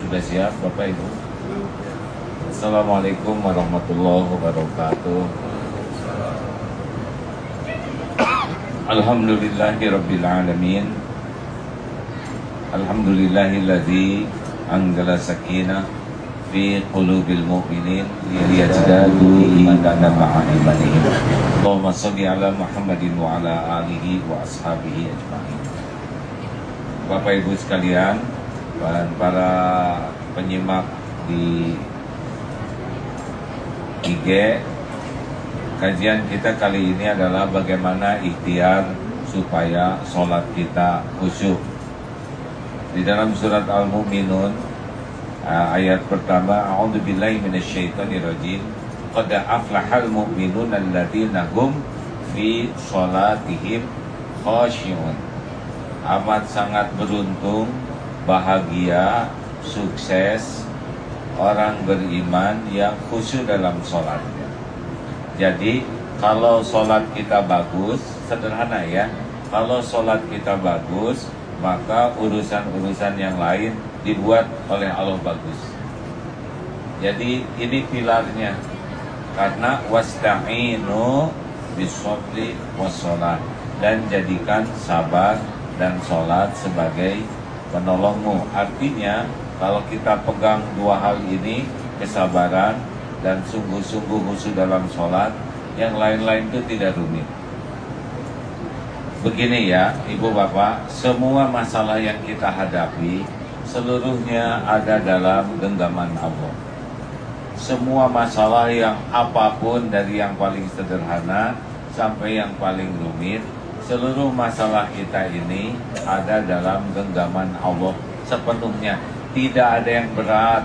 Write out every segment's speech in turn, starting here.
Sudah siap Bapak Ibu? Assalamualaikum warahmatullahi wabarakatuh. Alhamdulillahirabbil alamin. Alhamdulillahilladzi anzala sakinah fi qulubil mu'minin liyazdadu imanan ma'a imanihim. Allahumma shalli ala Muhammadin wa ala alihi wa ashabihi ajma'in. Bapak Ibu sekalian dan para penyimak di IG, kajian kita kali ini adalah bagaimana ikhtiar supaya sholat kita khusyuk. Di dalam surat Al-Mu'minun ayat pertama, a'udzubillahi minasyaitonirrajim, qad aflahal mu'minun alladzina hum fi sholatihim khashi'un. Amat sangat beruntung, bahagia, sukses orang beriman yang khusyuk dalam sholatnya. Jadi kalau sholat kita bagus, sederhana ya, kalau sholat kita bagus, maka urusan-urusan yang lain dibuat oleh Allah bagus. Jadi ini pilarnya, karena wasta'inu bis-shabri was-shalah, dan jadikan sabar dan sholat sebagai penolongmu. Artinya kalau kita pegang dua hal ini, kesabaran dan sungguh-sungguh khusyuk dalam sholat, yang lain-lain itu tidak rumit. Begini ya Ibu Bapak, semua masalah yang kita hadapi seluruhnya ada dalam genggaman Allah. Semua masalah yang apapun, dari yang paling sederhana sampai yang paling rumit, seluruh masalah kita ini ada dalam genggaman Allah sepenuhnya. Tidak ada yang berat,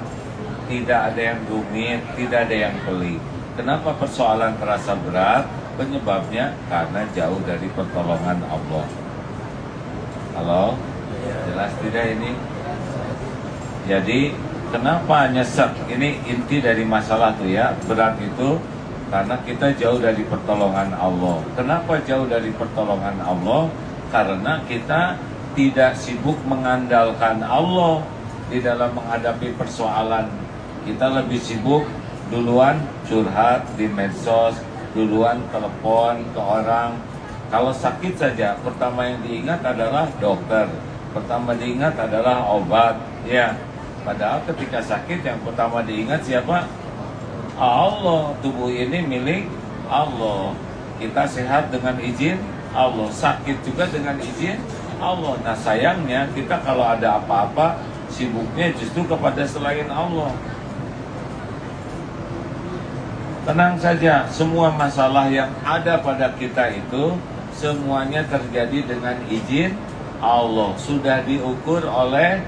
tidak ada yang rumit, tidak ada yang pelik. Kenapa persoalan terasa berat? Penyebabnya karena jauh dari pertolongan Allah. Halo? Jelas tidak ini? Jadi kenapa nyesek? Ini inti dari masalah tuh ya. Berat itu karena kita jauh dari pertolongan Allah. Kenapa jauh dari pertolongan Allah? Karena kita tidak sibuk mengandalkan Allah di dalam menghadapi persoalan. Kita lebih sibuk duluan curhat di medsos, duluan telepon ke orang. Kalau sakit saja, pertama yang diingat adalah dokter, pertama diingat adalah obat, ya. Padahal ketika sakit yang pertama diingat siapa? Allah. Tubuh ini milik Allah. Kita sehat dengan izin Allah, sakit juga dengan izin Allah. Nah sayangnya kita kalau ada apa-apa sibuknya justru kepada selain Allah. Tenang saja, semua masalah yang ada pada kita itu semuanya terjadi dengan izin Allah. Sudah diukur oleh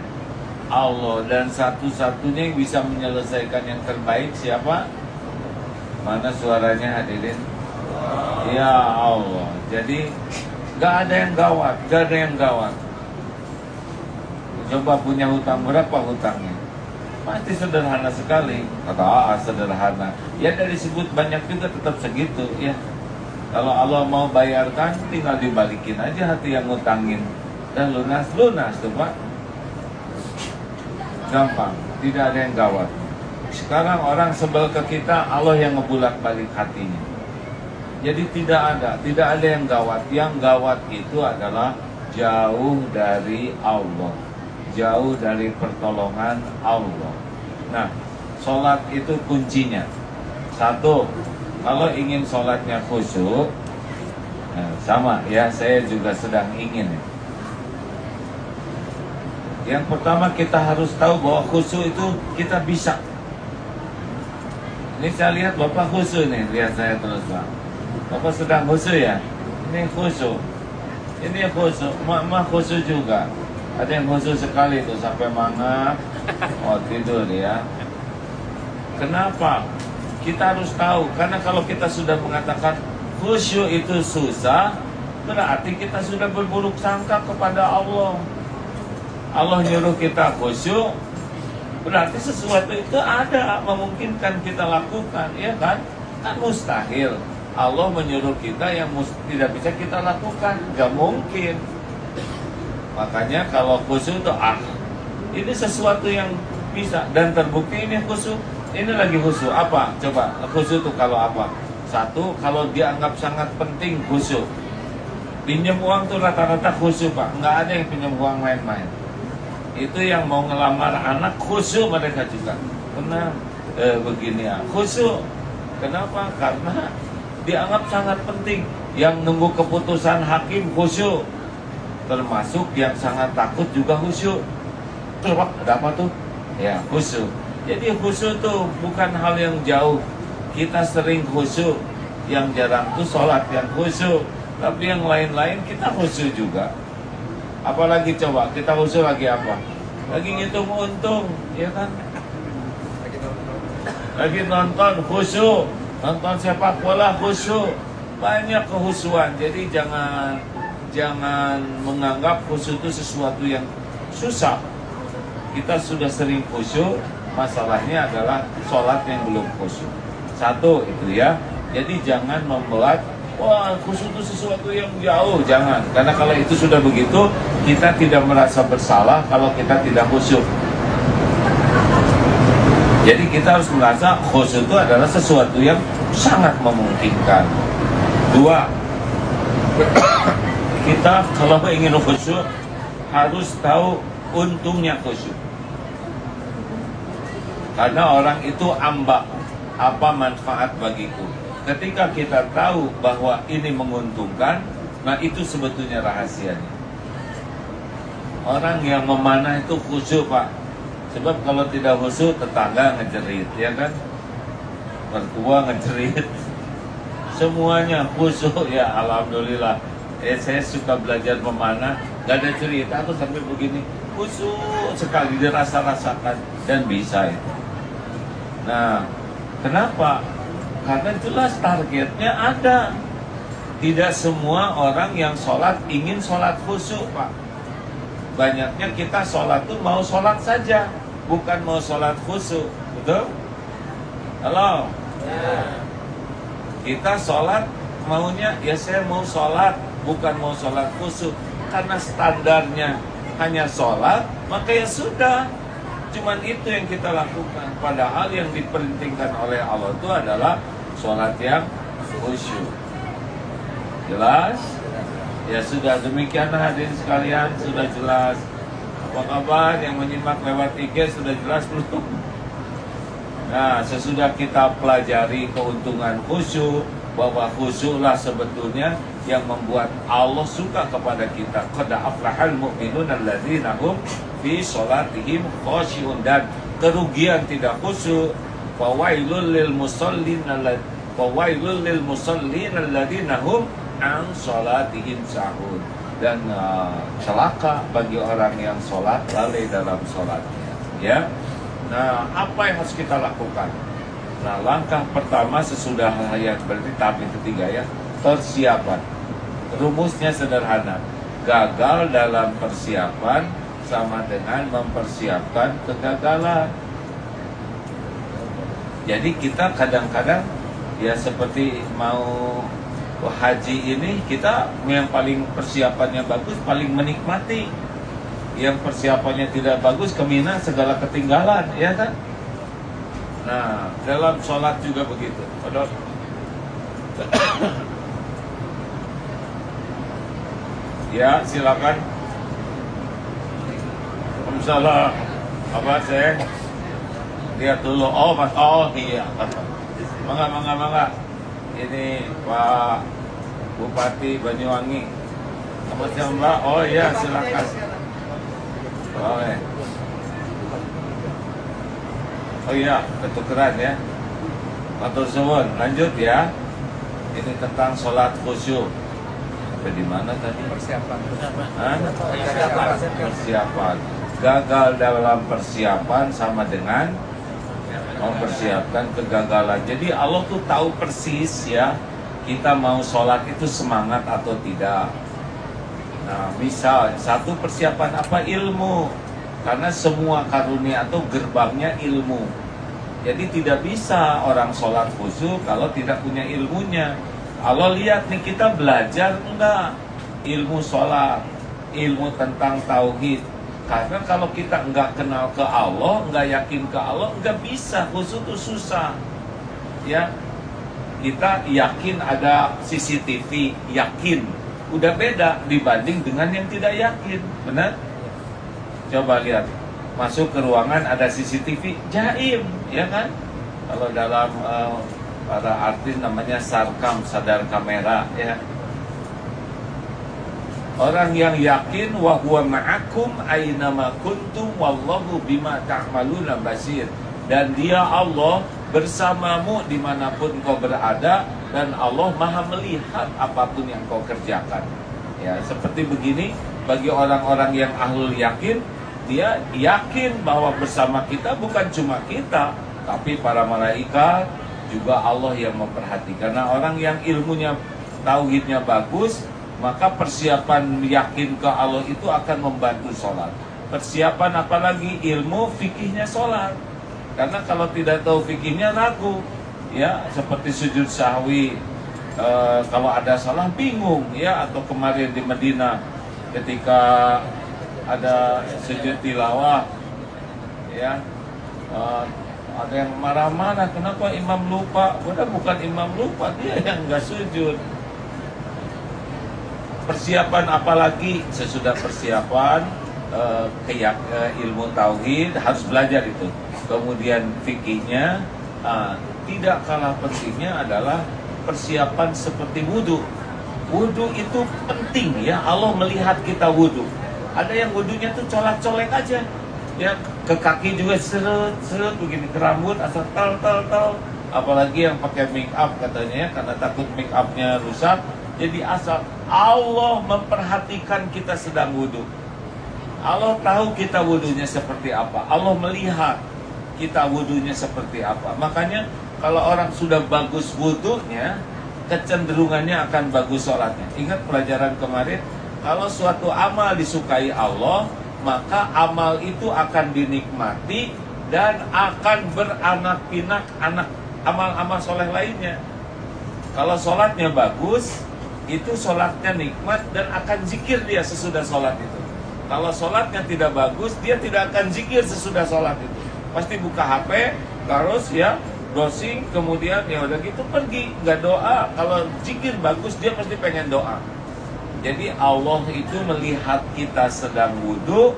Allah, dan satu-satunya yang bisa menyelesaikan yang terbaik siapa? Mana suaranya hadirin? Ya Allah. Jadi gak ada yang gawat, gak ada yang gawat. Coba punya hutang, berapa hutangnya? Pasti sederhana sekali. Kata sederhana. Ya dari sebut banyak juga tetap segitu ya. Kalau Allah mau bayarkan, tinggal dibalikin aja hati yang ngutangin. Dan lunas tuh Pak. Gampang, tidak ada yang gawat. Sekarang orang sebel ke kita, Allah yang ngebulak balik hatinya. Jadi tidak ada yang gawat. Yang gawat itu adalah jauh dari Allah, jauh dari pertolongan Allah. Nah, sholat itu kuncinya. Satu, kalau ingin sholatnya khusyuk, nah, sama ya, saya juga sedang ingin. Yang pertama kita harus tahu bahwa khusyuk itu kita bisa. Ini saya lihat Bapak khusyuk nih, lihat saya terus Pak. Bapak sedang khusyuk ya? Ini khusyuk. Ini khusyuk, Mama khusyuk juga. Ada yang khusyuk sekali tuh sampai mangap, oh tidur ya. Kenapa? Kita harus tahu, karena kalau kita sudah mengatakan khusyuk itu susah, berarti kita sudah berburuk sangka kepada Allah. Allah nyuruh kita khusyuk, berarti sesuatu itu ada memungkinkan kita lakukan, ya kan? Kan mustahil Allah menyuruh kita yang tidak bisa kita lakukan, gak mungkin. Makanya kalau khusyuk itu ini sesuatu yang Bisa, dan terbukti ini khusyuk. Ini lagi khusyuk. Apa? Coba, khusyuk itu kalau apa? Satu, kalau dianggap sangat penting khusyuk. Pinjam uang tuh rata-rata khusyuk, Pak. Nggak ada yang pinjam uang main-main. Itu yang mau ngelamar anak khusyuk mereka juga. Karena begini ya, khusyuk. Kenapa? Karena dianggap sangat penting. Yang nunggu keputusan hakim khusyuk. Termasuk yang sangat takut juga khusyuk. Terus Pak, ada apa tuh? Ya, khusyuk. Jadi khusyuk tuh bukan hal yang jauh. Kita sering khusyuk. Yang jarang tuh sholat yang khusyuk. Tapi yang lain-lain kita khusyuk juga. Apalagi coba, kita khusyuk lagi apa? Lagi ngitung untung, ya kan? Lagi nonton khusyuk. Nonton sepak bola khusyuk. Banyak kehusuan. Jadi jangan menganggap khusyuk itu sesuatu yang susah. Kita sudah sering khusyuk, masalahnya adalah sholat yang belum khusyuk. Satu itu ya. Jadi jangan membuat wah khusyuk itu sesuatu yang jauh, jangan. Karena kalau itu sudah begitu, kita tidak merasa bersalah kalau kita tidak khusyuk. Jadi kita harus merasa khusyuk itu adalah sesuatu yang sangat memungkinkan. Dua, kita kalau ingin khusyuk harus tahu untungnya khusyuk. Karena orang itu ambak, apa manfaat bagiku. Ketika kita tahu bahwa ini menguntungkan, nah itu sebetulnya rahasianya. Orang yang memanah itu khusyuk, Pak. Sebab kalau tidak khusyuk, tetangga ngejerit, ya kan? Mertua ngejerit. Semuanya khusyuk, ya alhamdulillah. Saya suka belajar memanah, gak ada cerita, aku sampai begini. Khusyuk sekali, dirasa-rasakan, dan bisa itu. Nah, kenapa? Karena jelas targetnya ada. Tidak semua orang yang sholat ingin sholat khusyuk, Pak. Banyaknya kita sholat tuh mau sholat saja, bukan mau sholat khusyuk. Betul? Halo? Ya. Kita sholat maunya, ya saya mau sholat, bukan mau sholat khusyuk. Karena standarnya hanya sholat, maka ya sudah. Cuman itu yang kita lakukan. Padahal yang diperintahkan oleh Allah itu adalah sholat yang khusyuk. Jelas? Ya sudah, demikian hadirin sekalian, sudah jelas. Apa kabar yang menyimak lewat IG, sudah jelas belum? Nah, sesudah kita pelajari keuntungan khusyuk, bahwa khusyuklah sebetulnya yang membuat Allah suka kepada kita. Qad aflahal mu'minun alladzina hum fi sholatihim khashi'un, dan kerugian tidak khusyuk. Fawailul lil musallin alladzina hum an sholatihim sahun, dan celaka bagi orang yang sholat lalai dalam sholatnya. Ya, nah apa yang harus kita lakukan? Nah, langkah pertama sesudah ayat, berarti tahap ketiga ya, persiapan. Rumusnya sederhana, gagal dalam persiapan sama dengan mempersiapkan kegagalan. Jadi kita kadang-kadang ya seperti mau haji ini, kita yang paling persiapannya bagus paling menikmati. Yang persiapannya tidak bagus, ke Mina segala ketinggalan, ya kan? Nah, dalam sholat juga begitu. Ya, silakan. Misalnya apa saya lihat dulu. Oh, Mas. Oh, iya. Mangga. Ini Pak Bupati Banyuwangi. Sama siapa, Mbak? Oh iya, silakan. Boleh. Oh iya, ketukeran ya. Matur suwun, lanjut ya. Ini tentang sholat khusyuk. Sampai di mana tadi? Persiapan. Persiapan. Gagal dalam persiapan sama dengan mempersiapkan kegagalan. Jadi Allah tuh tahu persis ya, kita mau sholat itu semangat atau tidak. Nah, misal satu persiapan apa? Ilmu. Karena semua karunia atau gerbangnya ilmu. Jadi tidak bisa orang sholat khusyuk kalau tidak punya ilmunya. Allah lihat nih, kita belajar enggak ilmu sholat, ilmu tentang tauhid, Karena kalau kita nggak kenal ke Allah, nggak yakin ke Allah, nggak bisa. Khusyuk itu susah. Ya, kita yakin ada CCTV, yakin. Udah beda dibanding dengan yang tidak yakin. Benar? Coba lihat, masuk ke ruangan ada CCTV, jaim, ya kan? Kalau dalam para artis namanya sarkam, sadar kamera, ya. Orang yang yakin wa huwa ma'akum aynama kuntum wallahu bima ta'maluna basir. Dan dia Allah bersamamu dimanapun kau berada, dan Allah maha melihat apapun yang kau kerjakan. Ya, seperti begini, bagi orang-orang yang ahlul yakin, dia yakin bahwa bersama kita bukan cuma kita, tapi para malaikat, juga Allah yang memperhatikan. Karena orang yang ilmunya, tauhidnya bagus, maka persiapan yakin ke Allah itu akan membantu sholat. Persiapan apalagi ilmu fikihnya sholat. Karena kalau tidak tahu fikihnya ragu, ya seperti sujud sahwi, kalau ada salah bingung, ya. Atau kemarin di Madinah ketika ada sujud tilawah, ya, ada yang marah-marah, kenapa imam lupa? Udah bukan imam lupa, dia yang nggak sujud. Persiapan apalagi sesudah persiapan ilmu tauhid harus belajar itu. Kemudian fikihnya, tidak kalah pentingnya adalah persiapan seperti wudhu. Wudhu itu penting, ya. Allah melihat kita wudhu. Ada yang wudhunya tuh colak-colek aja, ya, ke kaki juga seret begini, ke rambut asal tal. Apalagi yang pakai make up katanya, ya, karena takut make upnya rusak. Jadi asal Allah memperhatikan kita sedang wudhu. Allah tahu kita wudhunya seperti apa. Allah melihat kita wudhunya seperti apa. Makanya kalau orang sudah bagus wudhunya, kecenderungannya akan bagus sholatnya. Ingat pelajaran kemarin, kalau suatu amal disukai Allah, maka amal itu akan dinikmati dan akan beranak pinak anak amal-amal soleh lainnya. Kalau sholatnya bagus, itu sholatnya nikmat dan akan zikir dia sesudah sholat itu. Kalau sholatnya tidak bagus, dia tidak akan zikir sesudah sholat itu. Pasti buka HP, terus, ya, browsing, kemudian ya udah gitu pergi, nggak doa. Kalau zikir bagus, dia pasti pengen doa. Jadi Allah itu melihat kita sedang wudhu,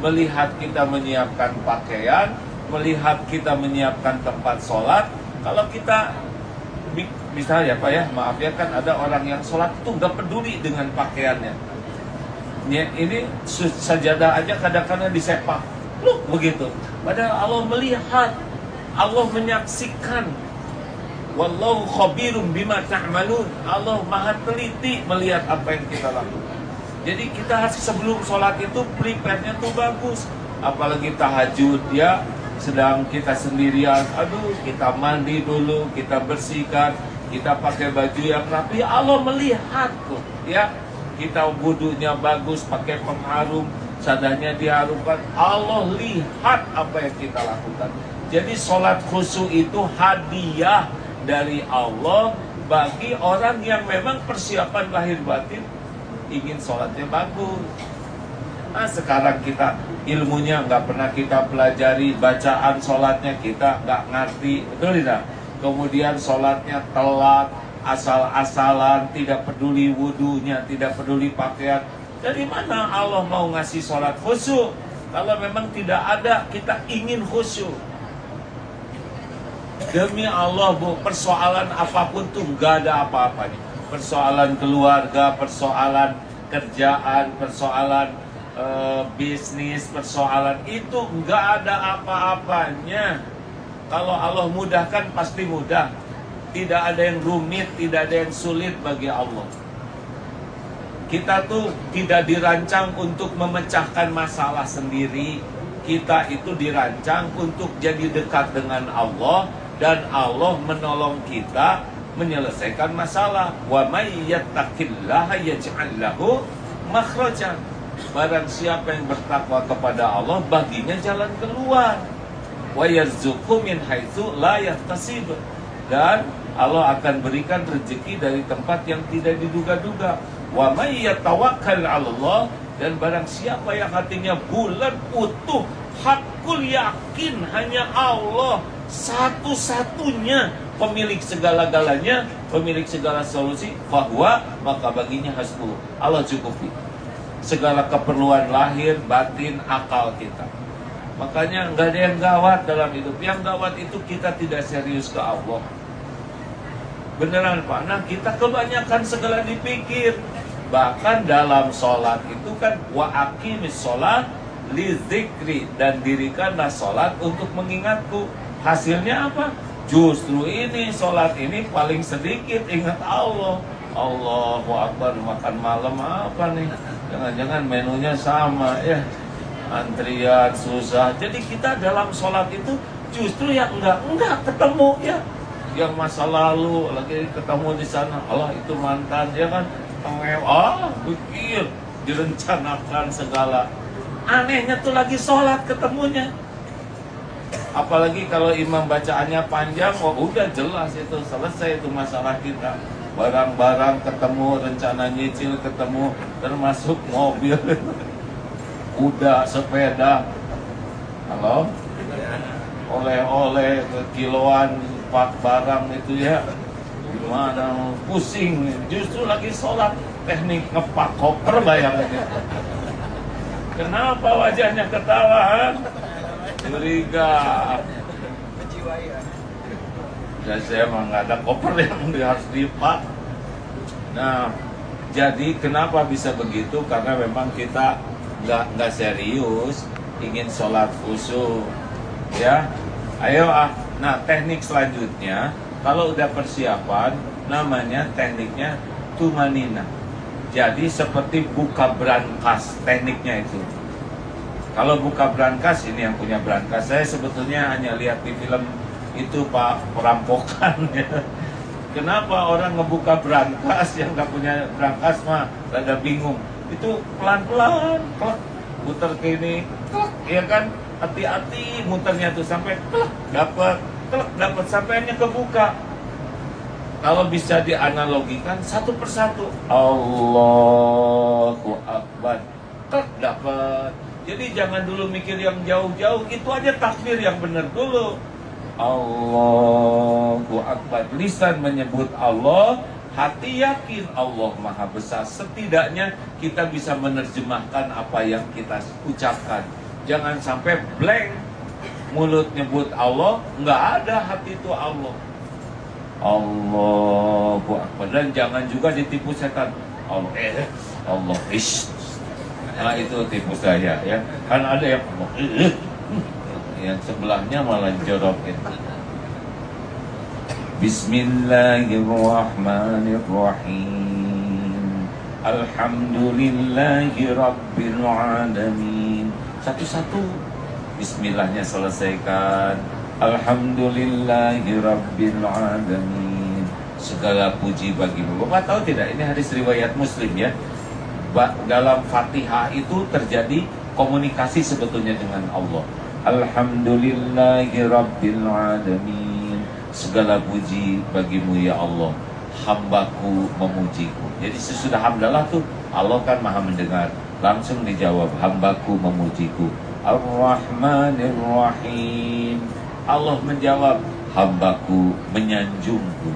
melihat kita menyiapkan pakaian, melihat kita menyiapkan tempat sholat. Kalau kita misalnya Pak, ya, maaf ya, kan ada orang yang sholat itu nggak peduli dengan pakaiannya. Ya, ini sajadah aja kadang-kadang disepak, loh begitu. Padahal Allah melihat, Allah menyaksikan. Wallahu khabirum bima ta'malun. Allah maha teliti melihat apa yang kita lakukan. Jadi kita harus sebelum sholat itu prepare-nya tuh bagus. Apalagi tahajud, ya, sedang kita sendirian, aduh, kita mandi dulu, kita bersihkan, kita pakai baju yang rapi, Allah melihat tuh, ya. Kita wudunya bagus, pakai pengharum, sadahnya diharumkan, Allah lihat apa yang kita lakukan. Jadi sholat khusyuk itu hadiah dari Allah bagi orang yang memang persiapan lahir batin ingin sholatnya bagus. Nah sekarang kita ilmunya nggak pernah kita pelajari, bacaan sholatnya kita nggak ngerti, betul tidak? Kemudian sholatnya telat, asal-asalan, tidak peduli wudunya, tidak peduli pakaian. Dari mana Allah mau ngasih sholat khusyuk? Kalau memang tidak ada, kita ingin khusyuk. Demi Allah, Bu, persoalan apapun tuh nggak ada apa-apanya. Persoalan keluarga, persoalan kerjaan, persoalan bisnis, persoalan itu nggak ada apa-apanya. Kalau Allah mudahkan pasti mudah. Tidak ada yang rumit, tidak ada yang sulit bagi Allah. Kita tuh tidak dirancang untuk memecahkan masalah sendiri. Kita itu dirancang untuk jadi dekat dengan Allah, dan Allah menolong kita menyelesaikan masalah. Wa may yattaqillaha yaj'al lahu makhrajan. Barang siapa yang bertakwa kepada Allah, baginya jalan keluar. Wa yarzuqhu min haitsu la yahtasib. Dan Allah akan berikan rezeki dari tempat yang tidak diduga-duga. Wa may yatawakkal 'ala Allah Dan barang siapa yang hatinya bulat utuh, hakul yakin hanya Allah satu-satunya pemilik segala-galanya, pemilik segala solusi, bahwa maka baginya hasbuh, Allah cukupi segala keperluan lahir, batin, akal kita. Makanya nggak ada yang gawat dalam hidup. Yang gawat itu kita tidak serius ke Allah. Beneran Pak. Nah, kita kebanyakan segala dipikir. Bahkan dalam sholat itu kan wa aqimis sholat li dzikri, dan dirikanlah sholat untuk mengingatku. Hasilnya apa? Justru ini sholat ini paling sedikit ingat Allah. Allahu Akbar, makan malam apa nih? Jangan-jangan menunya sama ya. Antrian susah. Jadi kita dalam sholat itu justru yang enggak ketemu ya. Yang masa lalu lagi ketemu di sana, Allah itu mantan ya kan. Pikir direncanakan segala. Anehnya tuh lagi sholat ketemunya. Apalagi kalau imam bacaannya panjang, udah jelas itu, selesai itu masalah kita. Barang-barang ketemu, rencana nyicil ketemu, termasuk mobil, kuda, sepeda. Halo? Oleh-oleh, kiloan, pak barang itu ya. Gimana, pusing. Justru lagi sholat, teknik ngepak koper bayangin. Kenapa wajahnya ketawa? Curiga. Dan saya emang nggak ada koper yang harus dipak. Nah, jadi kenapa bisa begitu? Karena memang kita nggak serius ingin sholat khusyuk, ya. Ayo Nah, teknik selanjutnya, kalau udah persiapan, namanya tekniknya tumanina. Jadi seperti buka brankas, tekniknya itu. Kalau buka brankas, ini yang punya brankas. Saya sebetulnya hanya lihat di film itu Pak, perampokan ya. Kenapa orang ngebuka brankas yang nggak punya brankas mah rada bingung. Itu pelan-pelan, muter ke ini, ya kan, hati-hati muternya tuh sampai dapat sampainya kebuka. Kalau bisa dianalogikan satu persatu, Allahu Akbar, dapat. Jadi jangan dulu mikir yang jauh-jauh, itu aja takbir yang benar dulu. Allahu Akbar, lisan menyebut Allah, hati yakin Allah Maha Besar. Setidaknya kita bisa menerjemahkan apa yang kita ucapkan. Jangan sampai blank, mulut nyebut Allah, nggak ada hati itu Allah. Allahu Akbar. Dan jangan juga ditipu setan. Allah ish. Nah itu tipu saya ya. Kan ada yang yang sebelahnya malah jorokin. Bismillahirrahmanirrahim. Alhamdulillahi Rabbil Alamin. Satu-satu Bismillahnya selesaikan. Alhamdulillahi Rabbil Alamin. Segala puji bagimu. Bapak tahu tidak, ini hadis riwayat Muslim ya. Dalam Fatihah itu terjadi komunikasi sebetulnya dengan Allah. Alhamdulillahi Rabbil Alamin. Segala puji bagimu ya Allah, hambaku memujiku. Jadi sesudah hamdalah tuh Allah kan maha mendengar, langsung dijawab, hambaku memujiku. Ar-Rahmanir-Rahim. Allah menjawab, hambaku menyanjungku.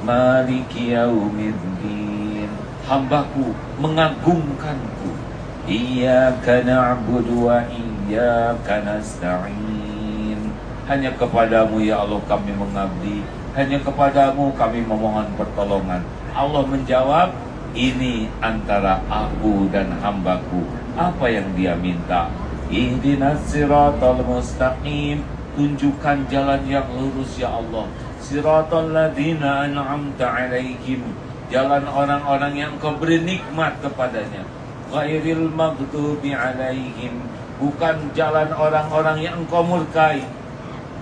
Maliki yaumiddin. Hambaku mengagungkanku. Iyyaka na'budu wa iyyaka nasta'in. Hanya kepadamu ya Allah kami mengabdi, hanya kepadamu kami memohon pertolongan. Allah menjawab, ini antara aku dan hambaku, apa yang dia minta. Ihdinas siratal mustaqim. Tunjukkan jalan yang lurus ya Allah. Siratal ladzina an'amta alaihim. Jalan orang-orang yang Engkau beri nikmat kepadanya. Ghairil maghdubi alaihim. Bukan jalan orang-orang yang Engkau murkai.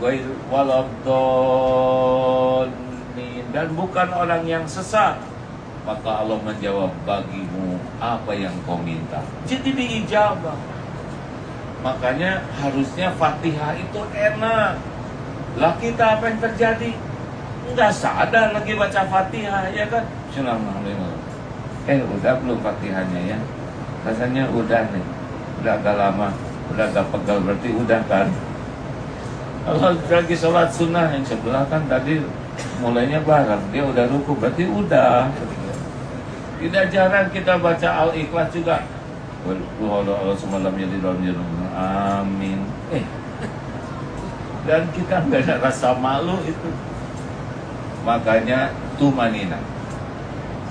Ghair waladdallin. Dan bukan orang yang sesat. Maka Allah menjawab, bagimu apa yang kau minta. Jadi diijabah. Makanya harusnya Fatihah itu enak. Lah kita apa yang terjadi? Enggak sadar lagi baca Fatihah ya kan. Bismillahirrahmanirrahim. Udah belum Fatihahnya ya? rasanya udah nih, udah agak lama, udah agak pegal, berarti udah kan. Kalau lagi sholat sunnah yang sebelah kan tadi mulainya bareng, dia udah ruku, berarti udah. Tidak jarang kita baca Al-Ikhlas juga. Allah semalam jadi dalam jenuh. Amin. Dan kita nggak ada rasa malu itu. Makanya tumanina.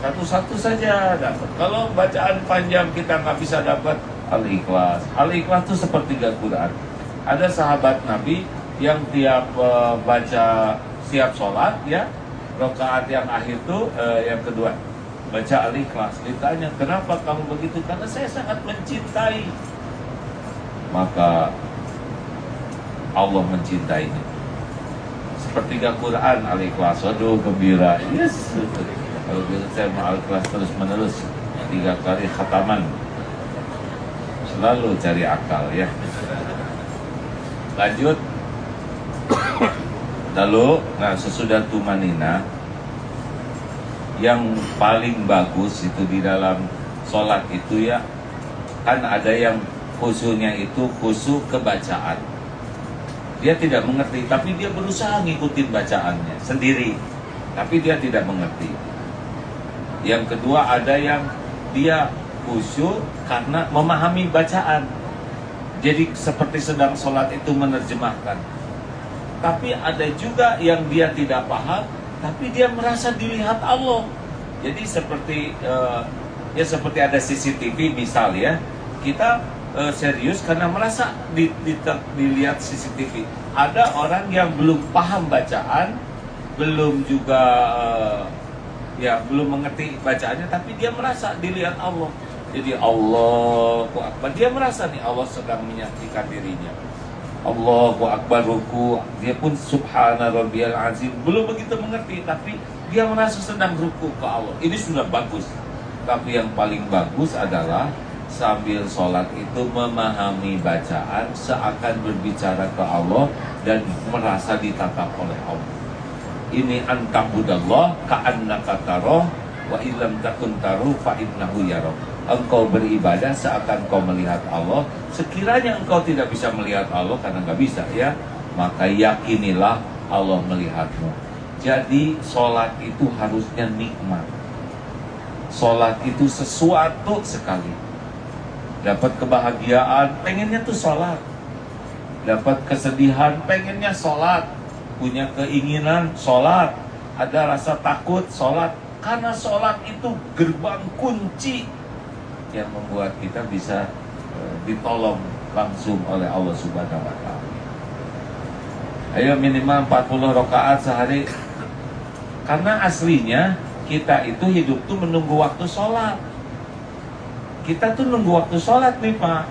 Satu-satu saja dapat. Kalau bacaan panjang kita nggak bisa dapat Al-Ikhlas. Al-Ikhlas itu sepertiga Quran. Ada sahabat Nabi yang tiap baca siap sholat ya, rakaat yang akhir tuh yang kedua baca Al-Ikhlas. Ditanya, kenapa kamu begitu? Karena saya sangat mencintai. Maka Allah mencintainya. Sepertiga Quran Al-Ikhlas. Aduh, gembira. Yes. Kalau gitu saya mau Al-Ikhlas terus menerus 3 kali khataman. Selalu cari akal ya. Lanjut. Lalu, nah sesudah tumanina, yang paling bagus itu di dalam sholat itu ya, kan ada yang khusyuknya itu khusyuk kebacaan. Dia tidak mengerti, tapi dia berusaha ngikutin bacaannya sendiri, tapi dia tidak mengerti. Yang kedua ada yang dia khusyuk karena memahami bacaan. Jadi seperti sedang sholat itu menerjemahkan. Tapi ada juga yang dia tidak paham, tapi dia merasa dilihat Allah. Jadi seperti seperti ada CCTV misal ya, kita serius karena merasa dilihat CCTV. Ada orang yang belum paham bacaan, belum juga belum mengerti bacaannya, tapi dia merasa dilihat Allah. Jadi Allahu Akbar, dia merasa nih Allah sedang menyaksikan dirinya. Allahu Akbar ruku, dia pun subhana rabbiyal azim, belum begitu mengerti, tapi dia merasa sedang ruku ke Allah. Ini sudah bagus. Tapi yang paling bagus adalah sambil sholat itu memahami bacaan seakan berbicara ke Allah dan merasa ditatap oleh Allah. Ini antabudallah ka'annaka taroh wa illam takun taruh fa innahu yarah. Engkau beribadah seakan kau melihat Allah. Sekiranya engkau tidak bisa melihat Allah, karena nggak bisa ya, maka yakinilah Allah melihatmu. Jadi sholat itu harusnya nikmat. Sholat itu sesuatu sekali. Dapat kebahagiaan, pengennya tuh sholat. Dapat kesedihan, pengennya sholat. Punya keinginan, sholat. Ada rasa takut, sholat. Karena sholat itu gerbang kunci yang membuat kita bisa ditolong langsung oleh Allah Subhanahu wa Ta'ala. Ayo minimal 40 rakaat sehari. Karena aslinya kita itu hidup tuh menunggu waktu sholat. Kita tuh nunggu waktu sholat nih Pak.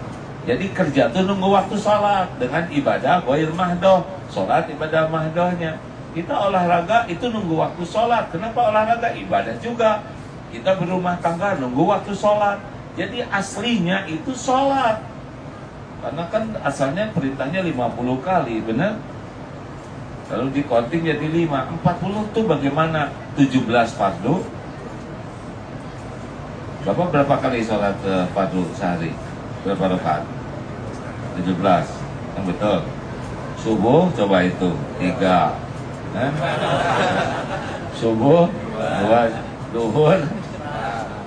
Jadi kerja tuh nunggu waktu sholat dengan ibadah ghair mahdoh. Sholat ibadah mahdohnya. Kita olahraga itu nunggu waktu sholat. Kenapa olahraga? Ibadah juga. Kita berumah tangga nunggu waktu sholat. Jadi aslinya itu sholat. Karena kan asalnya perintahnya 50 kali, benar? Kalau di counting jadi 5, 40 tuh bagaimana? 17 fardu. Bapak berapa kali sholat fardu sehari? Berapa rakaat? 17. Yang betul. Subuh coba itu 3. Subuh 2, duhur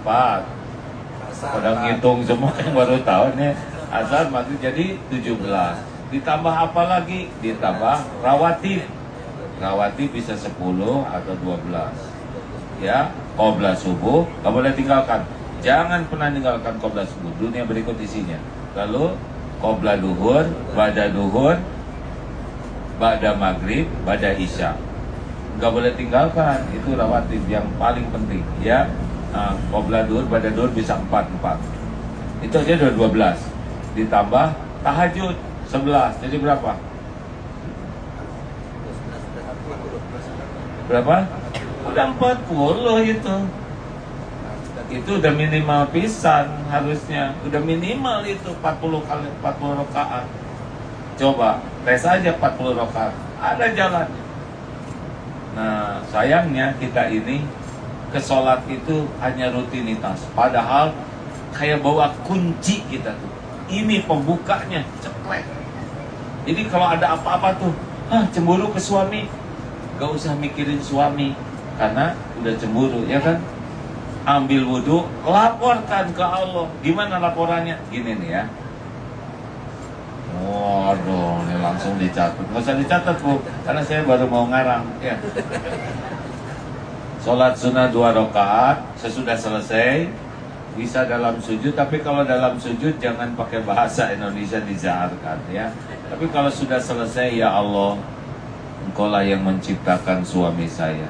4. Pada ngitung semua yang baru tahu nih, asar maghrib jadi 17. Ditambah apa lagi? Ditambah rawatib. Rawatib bisa 10 atau 12. Ya, qobla subuh nggak boleh tinggalkan. Jangan pernah tinggalkan qobla subuh. Dunia berikut isinya. Lalu qobla duhur, ba'da maghrib, ba'da isya. Nggak boleh tinggalkan. Itu rawatib yang paling penting. Ya. Qobla duhur, ba'da duhur bisa 4. Itu aja udah 12. Ditambah tahajud 11. Jadi berapa? Berapa? Udah 40 itu. Itu udah minimal pisan harusnya. Udah minimal itu 40 kali 40 rakaat. Coba tes aja 40 rakaat. Ada jalan. Nah, sayangnya kita ini ke sholat itu hanya rutinitas. Padahal kayak bawa kunci kita tuh. Ini pembukanya, ceklek. Jadi kalau ada apa-apa tuh, cemburu ke suami, gak usah mikirin suami, karena udah cemburu, ya kan? Ambil wudhu, laporkan ke Allah. Gimana laporannya? Gini nih ya. Waduh, ini langsung dicatat. Nggak usah dicatat, Bu, karena saya baru mau ngarang. Ya. Sholat sunnah 2 rakaat, sesudah selesai, bisa dalam sujud. Tapi kalau dalam sujud jangan pakai bahasa Indonesia, dizaharkan ya. Tapi kalau sudah selesai, ya Allah, Engkaulah yang menciptakan suami saya,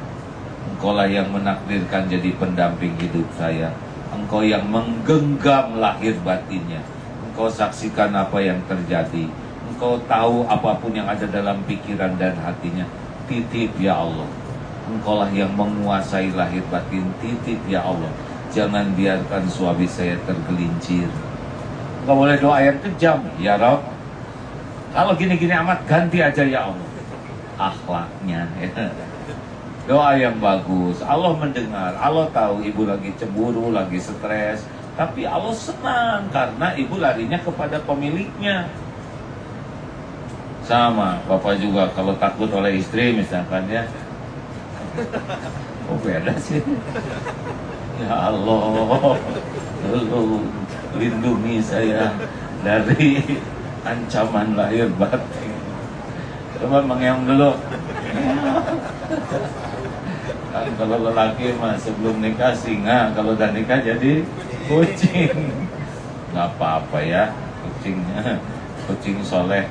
Engkaulah yang menakdirkan jadi pendamping hidup saya, Engkau yang menggenggam lahir batinnya, Engkau saksikan apa yang terjadi, Engkau tahu apapun yang ada dalam pikiran dan hatinya. Titip ya Allah, Engkaulah yang menguasai lahir batin. Titip ya Allah, jangan biarkan suami saya tergelincir. Enggak boleh doa yang kejam. Ya Rabb, kalau gini-gini amat ganti aja ya Allah. Akhlaknya ya. Doa yang bagus. Allah mendengar, Allah tahu ibu lagi cemburu, lagi stres, tapi Allah senang karena ibu larinya kepada pemiliknya. Sama bapak juga kalau takut oleh istri misalkan ya. Oh beda sih. Ya Allah, tolong lindungi saya dari ancaman lahir batin. Coba mengeong dulu. Kan kalau lelaki mah sebelum nikah singa, kalau udah nikah jadi kucing. Nggak apa-apa ya, kucingnya kucing soleh,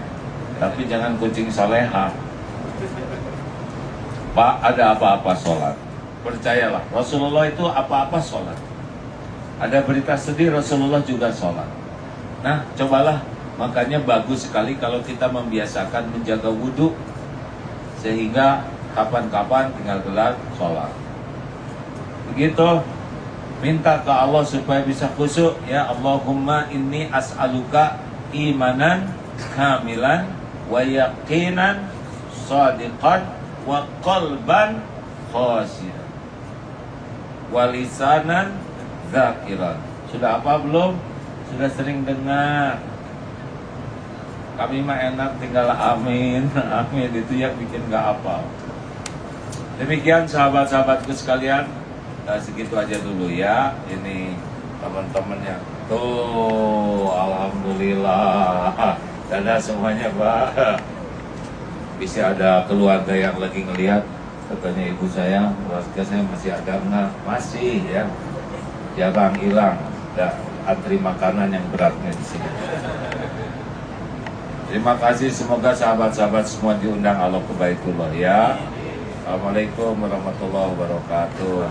tapi jangan kucing soleha. Pak, ada apa-apa sholat, percayalah Rasulullah itu apa-apa sholat. Ada berita sedih, Rasulullah juga sholat. Nah, cobalah. Makanya bagus sekali kalau kita membiasakan menjaga wudhu, sehingga kapan-kapan tinggal gelar sholat. Begitu, minta ke Allah supaya bisa khusyuk. Ya Allahumma inni as'aluka imanan kamilan wa yaqinan shadiqan wa qalban khashian wa lisanan dzakiran. Sudah apa belum? Sudah sering dengar. Kami mah enak tinggal amin, amin itu yang bikin gak apa. Demikian sahabat-sahabatku sekalian, segitu aja dulu ya. Ini teman-temannya. Tuh, alhamdulillah. Dadah semuanya, Pak. Bisa ada keluarga yang lagi ngelihat, katanya ibu saya, keluarga saya masih ada enggak? Masih ya. Jarang hilang. Ada antri makanan yang beratnya di sini. Terima kasih, semoga sahabat-sahabat semua diundang Allah kebaitullah ya. Assalamualaikum warahmatullahi wabarakatuh.